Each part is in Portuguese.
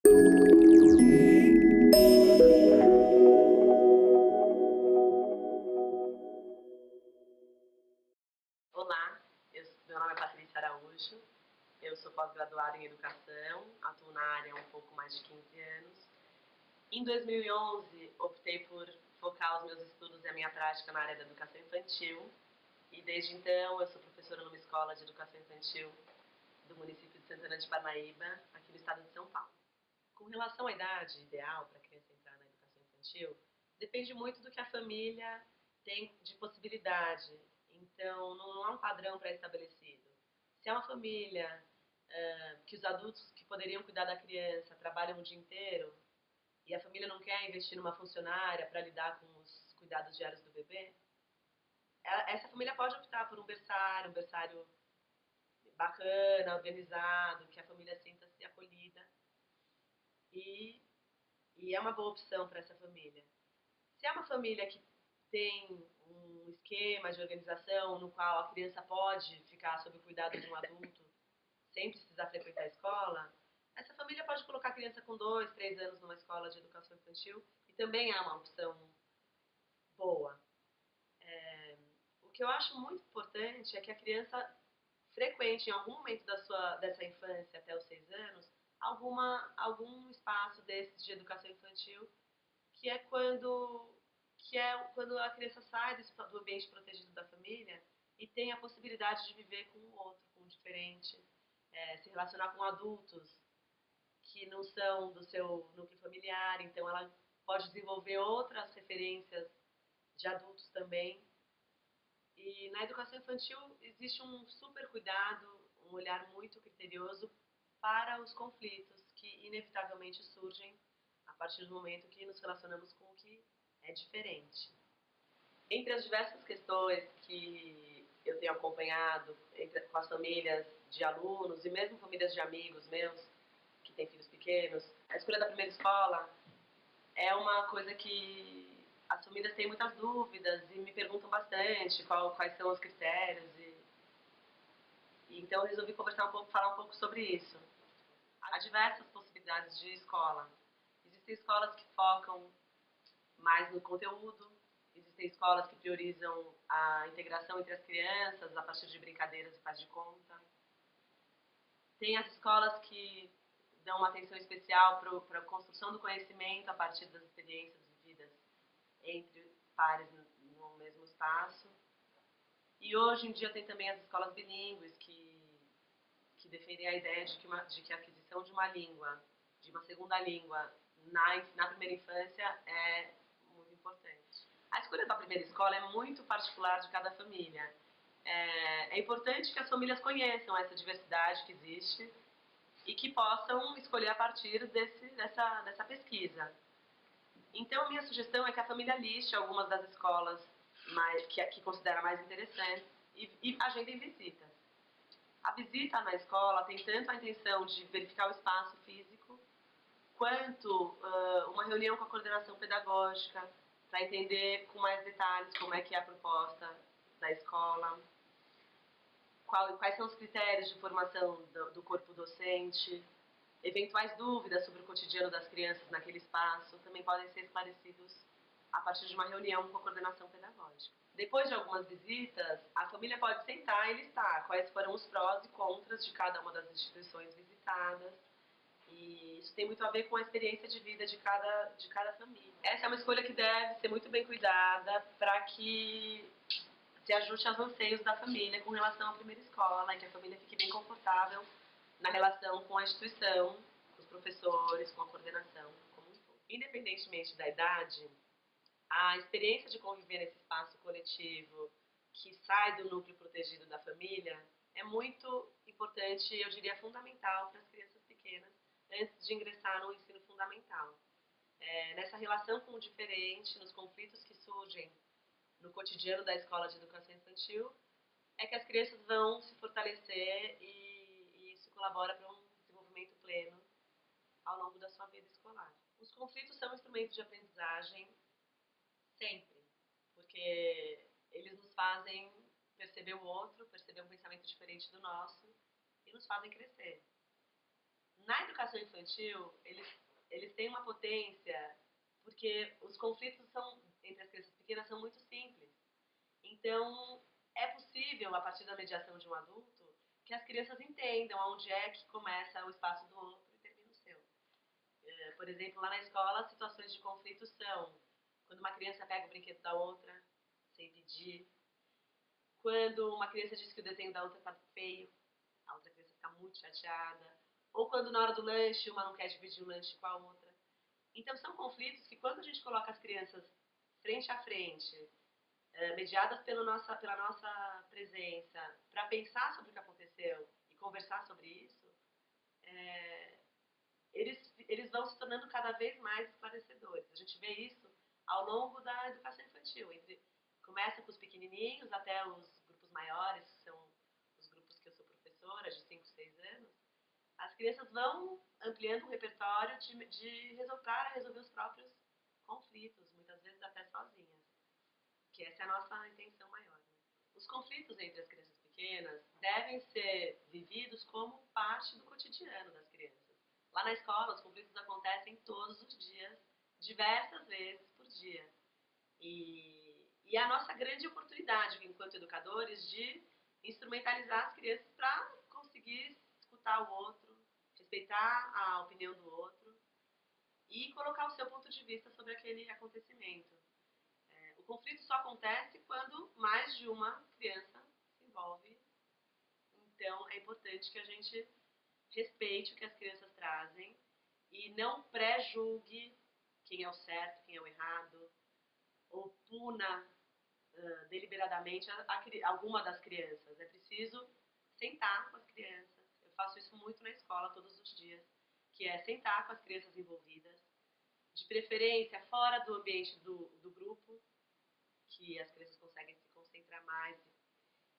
Olá, meu nome é Patrícia Araújo, eu sou pós-graduada em Educação, atuo na área há um pouco mais de 15 anos. Em 2011, optei por focar os meus estudos e a minha prática na área da educação infantil e desde então eu sou professora numa escola de educação infantil do município de Santana de Parnaíba, aqui no estado de São Paulo. Com relação à idade ideal para a criança entrar na educação infantil, depende muito do que a família tem de possibilidade. Então, não há um padrão pré-estabelecido. Se é uma família que os adultos que poderiam cuidar da criança trabalham o dia inteiro e a família não quer investir numa funcionária para lidar com os cuidados diários do bebê, essa família pode optar por um berçário bacana, organizado, que a família sinta-se acolhida e, e é uma boa opção para essa família. Se é uma família que tem um esquema de organização no qual a criança pode ficar sob o cuidado de um adulto sem precisar frequentar a escola, essa família pode colocar a criança com 2, 3 anos numa escola de educação infantil e também é uma opção boa. O que eu acho muito importante é que a criança frequente em algum momento dessa infância até os 6 anos algum espaço desses de educação infantil que é quando a criança sai do ambiente protegido da família e tem a possibilidade de viver com o outro, com o diferente, se relacionar com adultos que não são do seu núcleo familiar, então ela pode desenvolver outras referências de adultos também. E na educação infantil existe um super cuidado, um olhar muito criterioso para os conflitos que inevitavelmente surgem a partir do momento que nos relacionamos com o que é diferente. Entre as diversas questões que eu tenho acompanhado com as famílias de alunos e mesmo famílias de amigos meus que têm filhos pequenos, a escolha da primeira escola é uma coisa que as famílias têm muitas dúvidas e me perguntam bastante quais são os critérios. E então eu resolvi falar um pouco sobre isso. Há diversas possibilidades de escola. Existem escolas que focam mais no conteúdo, existem escolas que priorizam a integração entre as crianças a partir de brincadeiras e faz de conta. Tem as escolas que dão uma atenção especial para a construção do conhecimento a partir das experiências vividas entre pares no mesmo espaço. E hoje em dia tem também as escolas bilíngues que defendem a ideia de que a aquisição de uma língua, de uma segunda língua na primeira infância é muito importante. A escolha da primeira escola é muito particular de cada família. É importante que as famílias conheçam essa diversidade que existe e que possam escolher a partir dessa pesquisa. Então, a minha sugestão é que a família liste algumas das escolas que considera mais interessantes e agendem visitas. A visita na escola tem tanto a intenção de verificar o espaço físico, quanto uma reunião com a coordenação pedagógica, para entender com mais detalhes como é que é a proposta da escola, quais são os critérios de formação do corpo docente, eventuais dúvidas sobre o cotidiano das crianças naquele espaço também podem ser esclarecidos a partir de uma reunião com a coordenação pedagógica. Depois de algumas visitas, a família pode sentar e listar quais foram os prós e contras de cada uma das instituições visitadas. E isso tem muito a ver com a experiência de vida de cada família. Essa é uma escolha que deve ser muito bem cuidada para que se ajuste aos anseios da família com relação à primeira escola e que a família fique bem confortável na relação com a instituição, com os professores, com a coordenação como um todo. Independentemente da idade, a experiência de conviver nesse espaço coletivo que sai do núcleo protegido da família é muito importante, eu diria fundamental para as crianças pequenas antes de ingressar no ensino fundamental. Nessa relação com o diferente, nos conflitos que surgem no cotidiano da escola de educação infantil, é que as crianças vão se fortalecer e isso colabora para um desenvolvimento pleno ao longo da sua vida escolar. Os conflitos são instrumentos de aprendizagem sempre, porque eles nos fazem perceber o outro, perceber um pensamento diferente do nosso e nos fazem crescer. Na educação infantil, eles têm uma potência, porque os conflitos entre as crianças pequenas são muito simples. Então, é possível, a partir da mediação de um adulto, que as crianças entendam onde é que começa o espaço do outro e termina o seu. Por exemplo, lá na escola, situações de conflito são quando uma criança pega o brinquedo da outra, sem pedir. Quando uma criança diz que o desenho da outra está feio, a outra criança fica muito chateada. Ou quando na hora do lanche, uma não quer dividir o lanche com a outra. Então, são conflitos que quando a gente coloca as crianças frente a frente, mediadas pela nossa presença, para pensar sobre o que aconteceu e conversar sobre isso, eles vão se tornando cada vez mais esclarecedores. A gente vê isso ao longo da educação infantil. Começa com os pequenininhos até os grupos maiores, que são os grupos que eu sou professora, de 5, 6 anos. As crianças vão ampliando o repertório para resolver os próprios conflitos, muitas vezes até sozinhas. Que essa é a nossa intenção maior. Né? Os conflitos entre as crianças pequenas devem ser vividos como parte do cotidiano das crianças. Lá na escola, os conflitos acontecem todos os dias, diversas vezes por dia. E é a nossa grande oportunidade, enquanto educadores, de instrumentalizar as crianças para conseguir escutar o outro, respeitar a opinião do outro e colocar o seu ponto de vista sobre aquele acontecimento. O conflito só acontece quando mais de uma criança se envolve. Então, é importante que a gente respeite o que as crianças trazem e não pré-julgue quem é o certo, quem é o errado, ou puna deliberadamente alguma das crianças. É preciso sentar com as crianças. Eu faço isso muito na escola todos os dias, que é sentar com as crianças envolvidas, de preferência fora do ambiente do grupo, que as crianças conseguem se concentrar mais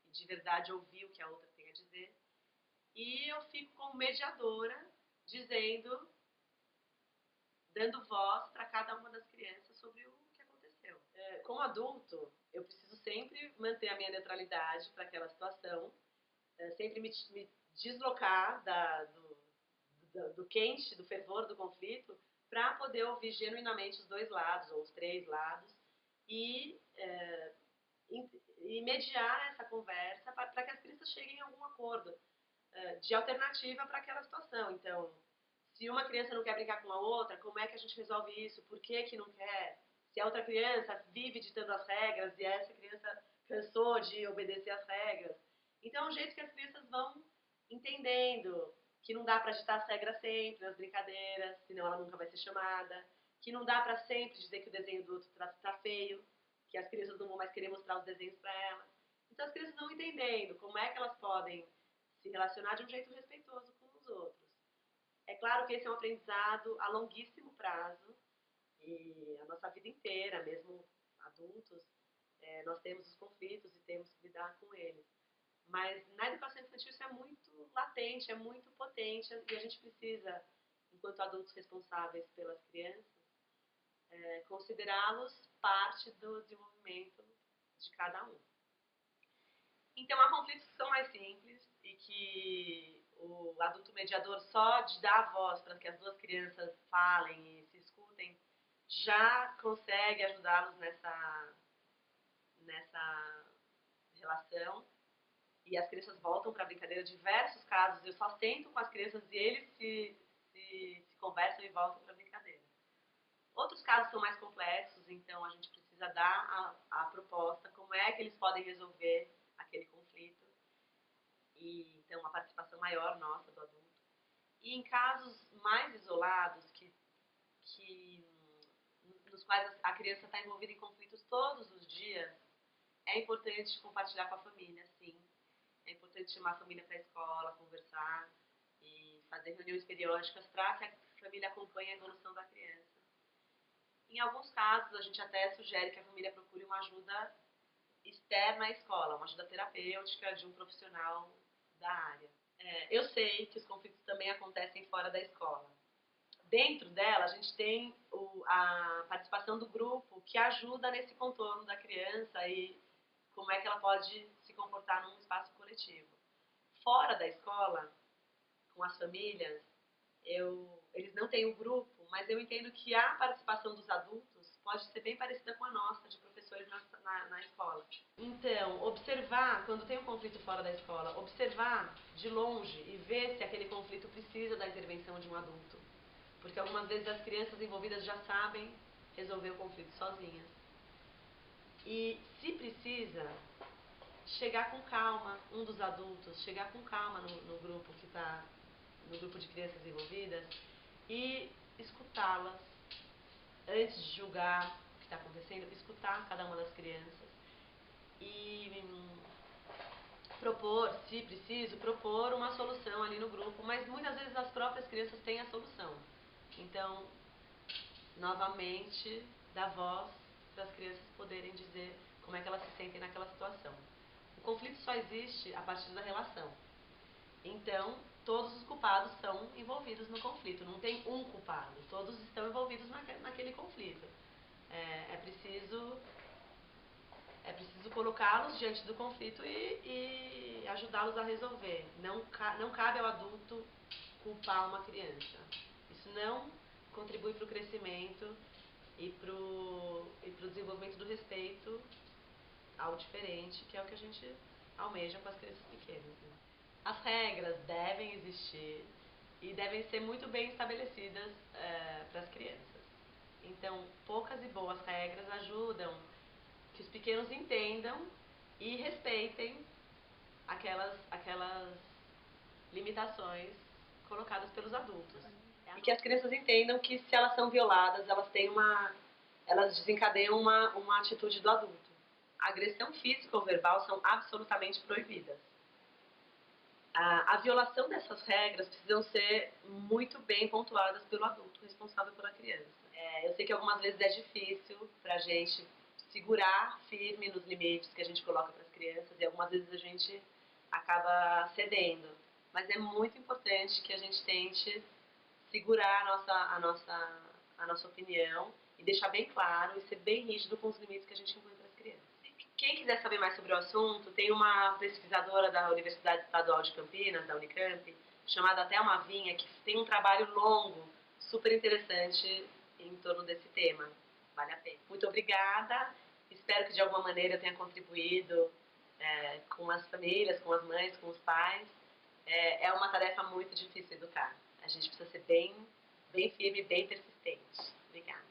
e de verdade ouvir o que a outra tem a dizer. E eu fico como mediadora, dando voz para cada uma das crianças sobre o que aconteceu. Como adulto, eu preciso sempre manter a minha neutralidade para aquela situação, sempre me deslocar do quente, do fervor do conflito, para poder ouvir genuinamente os dois lados, ou os três lados, e mediar essa conversa para que as crianças cheguem a algum acordo de alternativa para aquela situação. Então, se uma criança não quer brincar com a outra, como é que a gente resolve isso? Por que que não quer? Se a outra criança vive ditando as regras e essa criança cansou de obedecer as regras. Então, é um jeito que as crianças vão entendendo que não dá para ditar as regras sempre nas brincadeiras, senão ela nunca vai ser chamada, que não dá para sempre dizer que o desenho do outro tá feio, que as crianças não vão mais querer mostrar os desenhos para ela. Então, as crianças vão entendendo como é que elas podem se relacionar de um jeito respeitoso com os outros. É claro que esse é um aprendizado a longuíssimo prazo e a nossa vida inteira, mesmo adultos, nós temos os conflitos e temos que lidar com eles. Mas na educação infantil isso é muito latente, é muito potente e a gente precisa, enquanto adultos responsáveis pelas crianças, considerá-los parte do desenvolvimento de cada um. Então, há conflitos que são mais simples e que o adulto mediador, só de dar voz para que as duas crianças falem e se escutem, já consegue ajudá-los nessa relação. E as crianças voltam para a brincadeira. Diversos casos, eu só sento com as crianças e eles se conversam e voltam para a brincadeira. Outros casos são mais complexos, então a gente precisa dar a proposta, como é que eles podem resolver aquele conflito. E então uma participação maior nossa do adulto. E em casos mais isolados, nos quais a criança está envolvida em conflitos todos os dias, é importante compartilhar com a família, sim. É importante chamar a família para a escola, conversar e fazer reuniões periódicas para que a família acompanhe a evolução da criança. Em alguns casos, a gente até sugere que a família procure uma ajuda externa à escola, uma ajuda terapêutica de um profissional da área. Eu sei que os conflitos também acontecem fora da escola. Dentro dela, a gente tem a participação do grupo que ajuda nesse contorno da criança e como é que ela pode se comportar num espaço coletivo. Fora da escola, com as famílias, eles não têm o grupo, mas eu entendo que a participação dos adultos pode ser bem parecida com a nossa, de professores na escola. Então, observar, quando tem um conflito fora da escola, observar de longe e ver se aquele conflito precisa da intervenção de um adulto. Porque algumas vezes as crianças envolvidas já sabem resolver o conflito sozinhas. E, se precisa, chegar com calma, um dos adultos, chegar com calma no grupo que está, no grupo de crianças envolvidas, e escutá-las, antes de julgar o que está acontecendo, escutar cada uma das crianças e propor, se preciso, propor uma solução ali no grupo, mas muitas vezes as próprias crianças têm a solução. Então, novamente, dar voz para as crianças poderem dizer como é que elas se sentem naquela situação. O conflito só existe a partir da relação. Então, todos os culpados são envolvidos no conflito. Não tem um culpado, todos estão envolvidos naquele conflito. É preciso colocá-los diante do conflito e ajudá-los a resolver. Não cabe ao adulto culpar uma criança. Isso não contribui para o crescimento e para o desenvolvimento do respeito ao diferente, que é o que a gente almeja com as crianças pequenas, né? As regras devem existir e devem ser muito bem estabelecidas para as crianças. Então, poucas e boas regras ajudam que os pequenos entendam e respeitem aquelas limitações colocadas pelos adultos. E que as crianças entendam que se elas são violadas, elas desencadeiam uma atitude do adulto. A agressão física ou verbal são absolutamente proibidas. A violação dessas regras precisam ser muito bem pontuadas pelo adulto responsável pela criança. Eu sei que algumas vezes é difícil para a gente segurar firme nos limites que a gente coloca para as crianças e algumas vezes a gente acaba cedendo. Mas é muito importante que a gente tente segurar a nossa opinião e deixar bem claro e ser bem rígido com os limites que a gente impõe para as crianças. Quem quiser saber mais sobre o assunto, tem uma pesquisadora da Universidade Estadual de Campinas, da Unicamp, chamada Thelma Vinha, que tem um trabalho longo, super interessante em torno desse tema. Vale a pena. Muito obrigada. Espero que de alguma maneira eu tenha contribuído com as famílias, com as mães, com os pais. É uma tarefa muito difícil educar. A gente precisa ser bem firme, bem persistente. Obrigada.